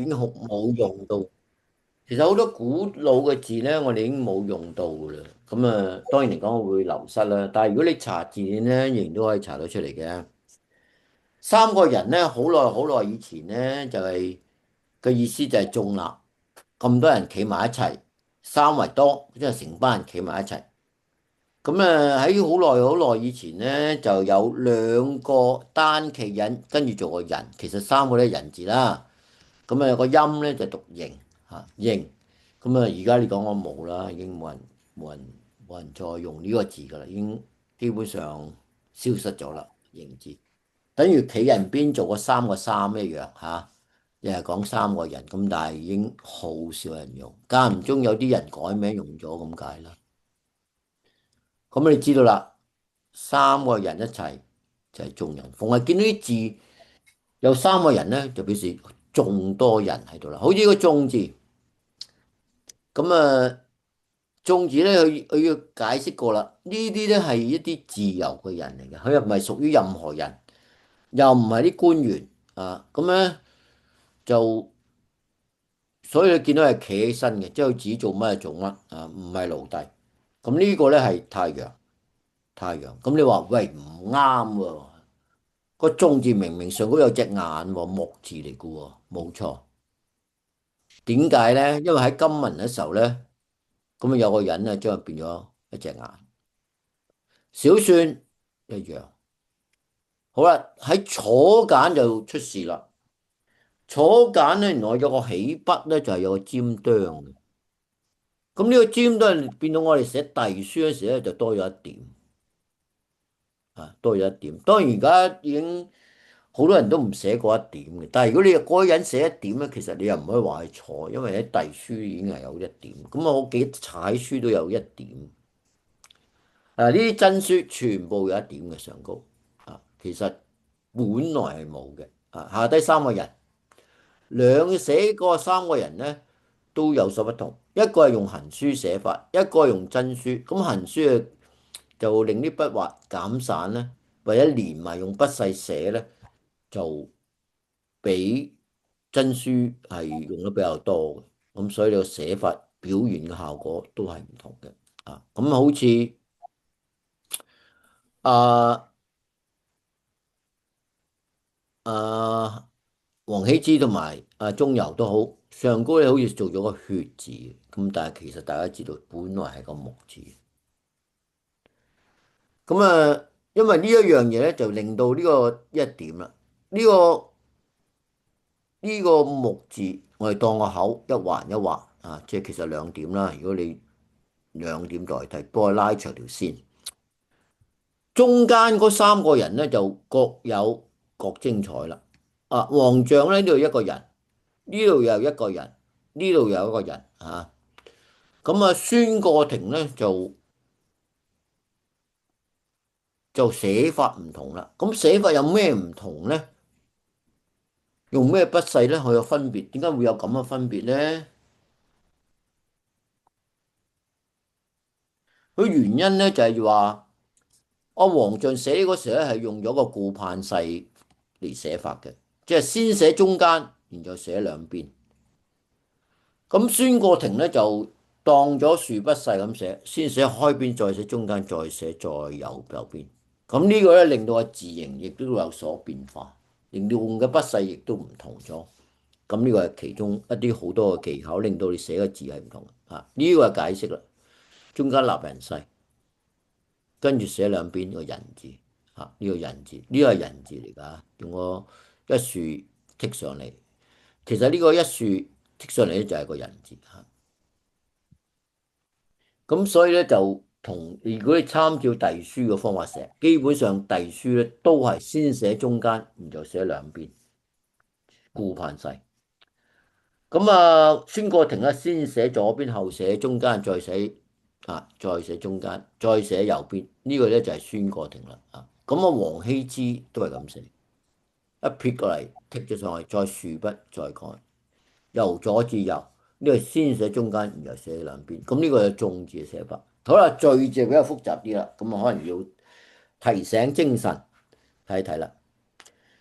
經好冇用到。其實好多古老嘅字咧，我哋已經冇用到噶啦。咁啊，當然嚟講會流失啦。但係如果你查字典咧，仍然都可以查到出嚟嘅。三個人咧，好耐好耐以前咧，就係個意思就係眾立，咁多人企埋一齊，三為多，即係成班人企埋一齊。咁啊喺好耐好耐以前咧，就有兩個單企人跟住做個人，其實三個咧人字啦。咁啊有個音咧就讀形嚇形。咁啊而家你講我冇啦，已經冇人再用呢個字噶啦，已經基本上消失咗啦，形字。等於企人邊做個三個三一樣嚇，又係講三個人咁，但係已經好少人用，間唔中有啲人改名用咗咁解啦。咁你知道啦，三個人一齊就係眾人。逢係見到啲字有三個人咧，就表示眾多人喺度啦。好似個眾字，咁啊眾字咧，佢要解釋過啦。呢啲咧係一啲自由嘅人嚟嘅，佢又唔係屬於任何人，又唔係啲官員啊。咁咧就所以你見到係企起身嘅，即係佢自己做乜就做乜啊，唔係奴隸。咁呢個咧係太陽，太陽。咁你話喂唔啱喎？個眾字明明上高有隻眼喎，木字嚟嘅喎，冇錯。點解咧？因為喺金文嘅時候咧，咁啊有個人咧將佢變咗一隻眼。小算一樣。好啦，喺楚簡就出事啦。楚簡咧原來有個起筆咧就係有個尖端嘅。咁呢個尖端變到我哋寫隸書嗰時咧就多咗一點啊，多咗一點。當然而家已經好多人都唔寫嗰一點嘅，但係如果你嗰個人寫一點咧，其實你又唔可以話係錯，因為喺隸書已經係有一點。咁啊，我記得楷書都有一點。啊，呢啲真書全部有一點嘅上高啊，其實本來係冇嘅啊。下低三個人，兩寫嗰三個人咧都有所不同，一個係用行書寫法，一個係用真書。咁行書啊就令啲筆畫減散咧，或者連埋用筆勢寫咧，就比真書係用得比較多嘅。咁所以你個寫法表現嘅效果都係唔同嘅啊。咁好似啊啊王羲之同埋鍾繇都好，上高咧好似做咗個血字，咁但係其實大家知道本來係個木字。咁啊，因為呢一樣嘢咧，就令到呢個一點啦。呢個呢個木字，我哋當個口一橫一橫啊，即係其實兩點啦。如果你兩點代替，幫我拉長條線，中間嗰三個人咧就各有各精彩啦。啊，王象咧呢度一個人，呢度又一個人，呢度又一個人啊。咁啊，孫過庭咧就寫法唔同啦。咁寫法有咩唔同咧？用咩筆勢咧？佢有分別，點解會有咁嘅分別咧？佢原因咧就係話，阿王象寫嗰時咧係用咗個顧盼勢嚟寫法嘅，即係先寫中間，然後寫兩邊。咁孫過庭咧就當咗豎筆勢咁寫，先寫開邊，再寫中間，再寫再右邊。咁呢個咧令到個字形亦都有所變化，令到用嘅筆勢亦都唔同咗。咁呢個係其中一啲好多嘅技巧，令到你寫嘅字係唔同啊。呢個係解釋啦，中間立人勢，跟住寫兩邊個人字啊。呢個人字呢個係人字嚟㗎，用個一豎剔上嚟。其實呢個一豎剔上嚟咧就係個人字嚇。咁所以咧就同如果你參照隸書嘅方法寫，基本上隸書咧都係先寫中間，然後寫兩邊，顧盼勢。咁啊，孫過庭咧先寫左邊，後寫中間，再寫中間，再寫右邊。呢個咧就係孫過庭啦。啊，咁啊，王羲之都係咁寫，一撇過嚟剔咗上去，再豎筆再改，由左至右。呢個先寫中間，然後寫兩邊。咁呢個係眾字嘅寫法。好啦，序字比較複雜啲啦，咁啊可能要提醒精神睇一睇啦。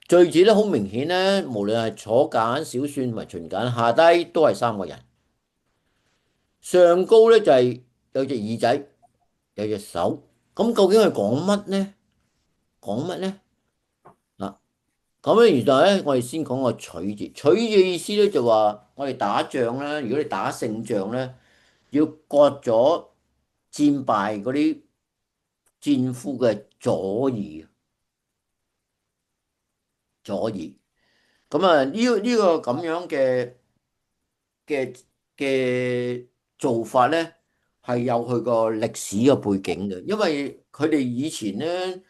序字咧好明顯咧，無論係坐簡、小篆同埋秦簡，下低都係三個人。上高咧就係有隻耳仔，有隻手。咁究竟係講乜呢？講乜呢？嗱，咁咧原來咧，我哋先講個取字。取字嘅意思咧就話，我哋打仗咧，如果你打勝仗咧，要割咗戰敗嗰啲戰俘嘅左耳，左耳。咁啊，呢個咁樣嘅嘅做法咧，係有佢個歷史嘅背景嘅，因為佢哋以前咧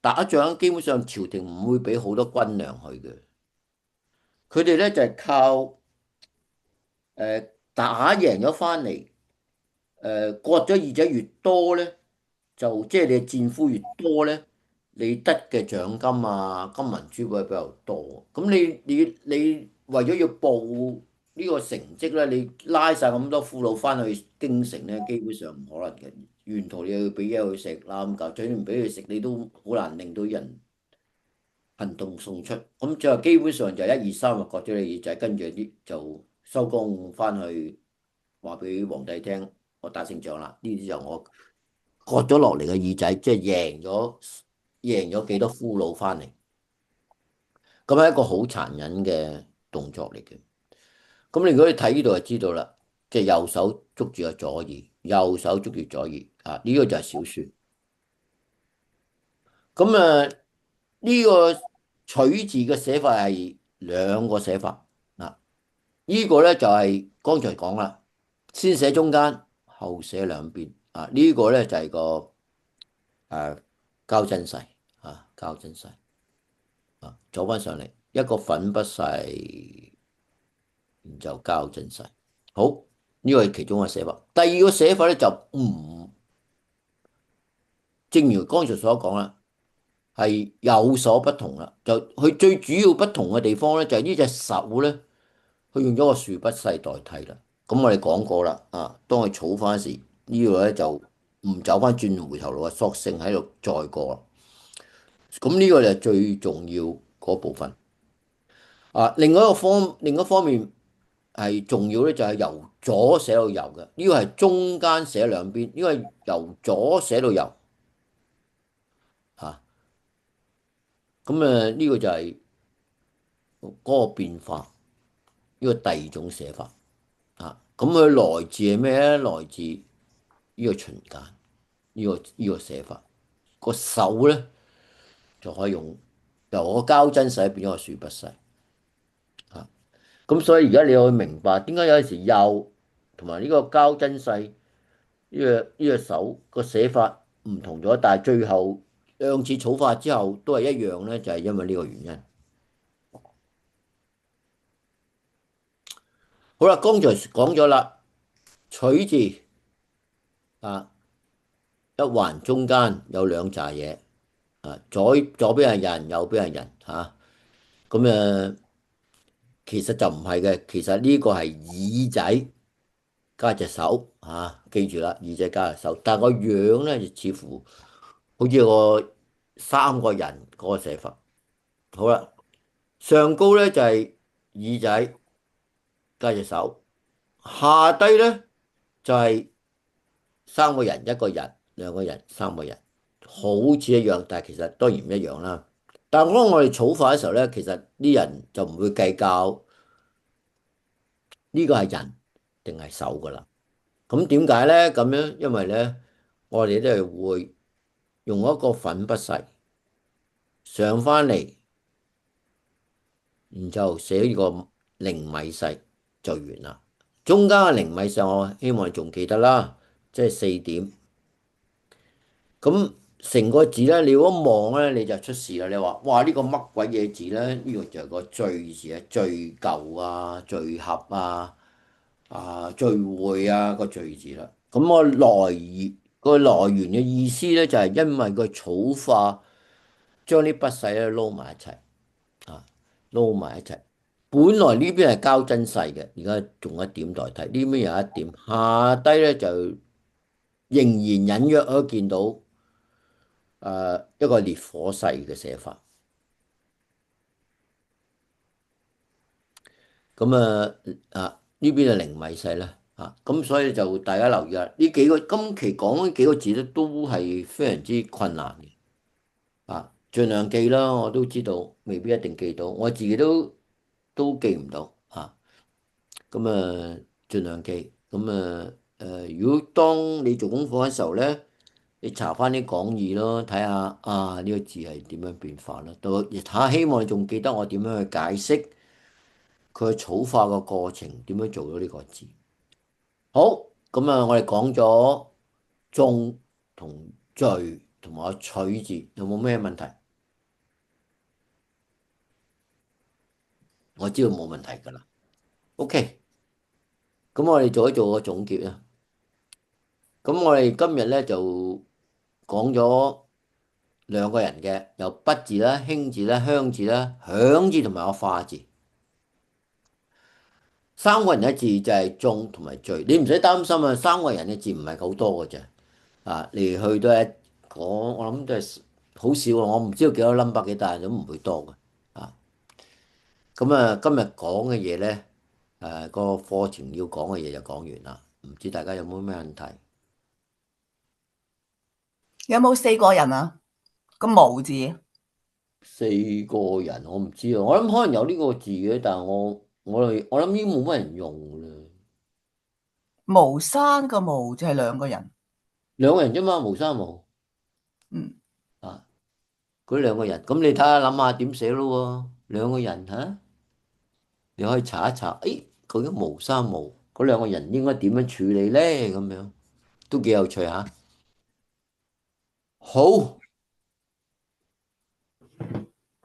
打仗基本上朝廷唔會俾好多軍糧佢嘅，佢哋咧就係靠打贏咗翻嚟，割咗耳仔越多咧，就即係你嘅戰俘越多咧，你得嘅獎金啊、金銀珠寶比較多。咁你為咗要報呢個成績咧，你拉晒咁多俘虜翻去京城咧，基本上唔可能嘅。沿途你又要俾嘢佢食啦，咁就算唔俾佢食，你都好難令到人行動送出。咁最後基本上就一二三就割咗你耳仔，跟住啲就收工翻去話俾皇帝聽，我打勝仗啦。呢啲就我割咗落嚟嘅耳仔，即係贏咗幾多俘虜翻嚟。咁係一個好殘忍嘅動作嚟嘅。咁你如果你睇呢度就知道啦，即係右手捉住個左耳，右手捉住左耳啊，呢個就係小說。咁呢個取字嘅寫法係兩個寫法啊。呢個咧就係剛才講啦，先寫中間，後寫兩邊啊。呢個咧就係個交真勢啊，交真勢啊，走翻上嚟一個粉筆勢，然就交真勢。好，呢個係其中一個寫法。第二個寫法咧就唔，正如剛才所講啦，係有所不同啦。就佢最主要不同嘅地方咧，就係呢隻手咧，佢用咗個豎筆勢代替啦。咁我哋講過啦，啊，當佢儲翻時，呢個咧就唔走翻轉回頭路啊，索性喺度再過。咁呢個就係最重要嗰部分。啊，另一方面係重要咧，就係由左寫到右嘅，呢個係中間寫兩邊，呢個係由左寫到右啊。咁呢個就係嗰個變化，呢個第二種寫法啊。咁佢來自係咩咧？來自呢個秦簡，呢個寫法，個手咧就可以用由個交真勢變咗個豎筆勢啊。咁所以而家你可以明白點解有陣時右同埋呢個交真勢呢個手個寫法唔同咗，但係最後兩次草法之後都係一樣咧，就係因為呢個原因。好啦，剛才講咗啦，取字啊，一橫中間有兩紮嘢啊，左邊係人，右邊係人嚇。咁其實就唔係嘅，其實呢個係耳仔加隻手嚇，記住啦，耳仔加隻手，但係個樣咧就似乎好似個三個人嗰個寫法。好啦，上高咧就係耳仔加隻手，下低咧就係三個人、一個人、兩個人、三個人，好似一樣，但係其實當然唔一樣啦。但係當我哋草法嘅時候咧，其實啲人就唔會計較呢個係人定係手噶啦。咁點解咧？咁樣因為咧，我哋都係會用一個粉筆勢上翻嚟，然後寫呢個零米勢就完啦。中間嘅零米勢，我希望你仲記得啦，即係四點。咁成個字咧，你如果望咧，你就出事啦。你話哇，呢個乜鬼嘢字咧？呢個就係個聚字啊，聚舊啊，聚合啊，聚會啊個聚字啦。咁個來源嘅意思咧，就係因為個草化將啲筆勢咧撈埋一齊啊，撈埋一齊。本來呢邊係交真勢嘅，而家用一點代替，呢邊有一點，下低咧就仍然隱約可以見到。一個烈火勢嘅寫法，咁呢邊就零米細啦，咁所以就大家留意啦。呢幾個今期講呢幾個字咧，都係非常之困難嘅，盡量記啦。我都知道未必一定記到，我自己都記唔到咁盡量記。如果當你做功課嘅時候咧，你查翻啲講義咯，睇下呢個字係點樣變化啦。到睇下，希望你仲記得我點樣去解釋佢草化個過程，點樣做到呢個字。好，我哋講咗種同序同埋取字，有冇咩問題？我知道冇問題㗎啦。OK，咁我哋做一做個總結啊。咁我哋今日咧就講咗兩個人嘅，有筆字啦、輕字啦、香字啦、響字同埋個化字。三個人嘅字就係種同埋序，你唔使擔心啊。三個人嘅字唔係好多嘅啫，嚟去都係我諗都係好少啊。我唔知道幾多 number 幾大，都唔會多嘅。啊，今日講嘅嘢咧，個課程要講嘅嘢就講完啦。唔知大家有冇咩問題？有冇四個人啊？個無字，四個人我唔知啊，我諗可能有呢個字嘅，但係我諗已經冇乜人用啦。無山個無就係兩個人。兩個人啫嘛，無三無嗯，啊，嗰兩個人，咁你睇下諗下點寫咯喎？兩個人你可以查一查，誒，究竟無三無嗰兩個人應該點樣處理咧？咁樣都幾有趣吓。好。